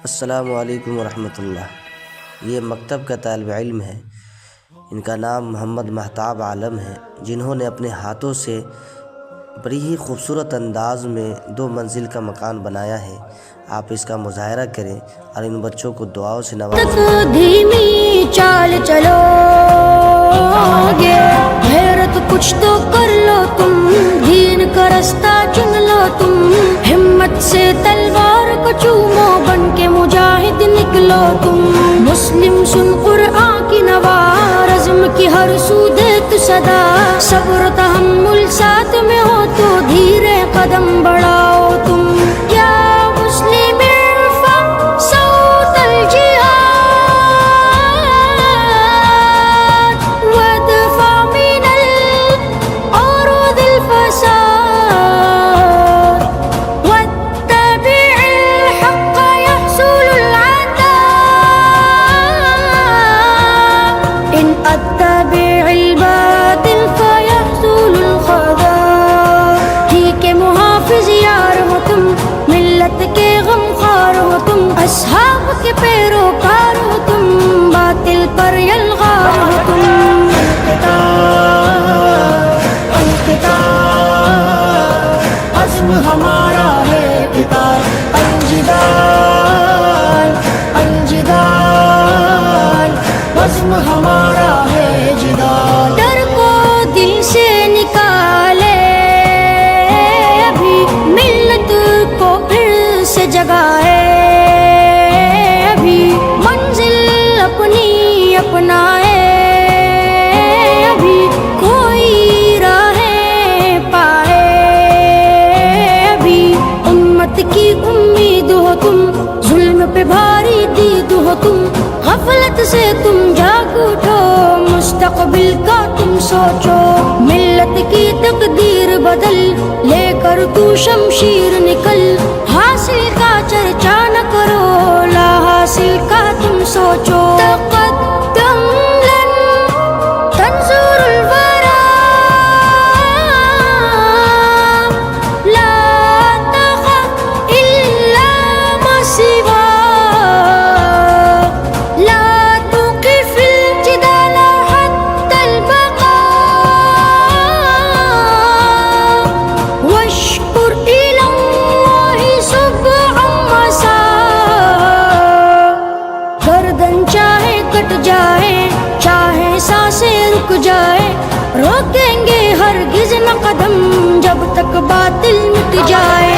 السلام علیکم ورحمۃ اللہ۔ یہ مکتب کا طالب علم ہے، ان کا نام محمد مہتاب عالم ہے، جنہوں نے اپنے ہاتھوں سے بڑی ہی خوبصورت انداز میں 2 منزل کا مکان بنایا ہے۔ آپ اس کا مظاہرہ کریں اور ان بچوں کو دعاؤں سے نوازیں۔ دھیمی چال چلو گے، غیرت کچھ تو کر لو تم، دین کا رستہ چن لو تم، ہمت سے تلوار کو چومو، بن کے مجاہد نکلو تم۔ مسلم سن قرآن کی نوار، عزم کی ہر سو دے تو صدا، صبر و تحمل ساتھ میں ہو تو دھیرے قدم بڑھاؤ تم۔ یا مسلم ارفع صوت الجہاد وادفع من العروض الفساد، واتبع الحق يحصل العطاء، ان اتبع الباطل فيحصل الخذاب۔ ٹھیک ہے محافظ یار ہو تم، ملت کے غمخوار ہو تم، اصحاب کے پیروکار ہو تم، باطل پر یلغار ہو تم۔ عزم ہمارا ہے قتال، الجدال الجدال، عزم ہمارا ہے جدال۔ ڈر کو دل سے نکالے، ابھی ملت کو پھر سے جگائے، ابھی منزل اپنی اپنائے، ابھی کوئی راہیں پائے، ابھی امت کی امید ہو تم، ظلم پہ بھاری دید ہو تم، غفلت سے تم جاگ اٹھو، مستقبل کا تم سوچو، ملت کی تقدیر بدل، لے کر تو شمشیر نکل، حاصل کا چرچا نہ کرو، لا حاصل کا تم سوچو۔ تقدم لن تنظر الورى، لا تخف إلا ما سوى، لا توقف الجدال حتى البقاء، واشكر إلى الله صبحا مساء۔ گردن چاہے کٹ جائے، چاہے سانسیں رک جائے، روکیں گے ہرگز نہ قدم، جب تک باطل مٹ جائے۔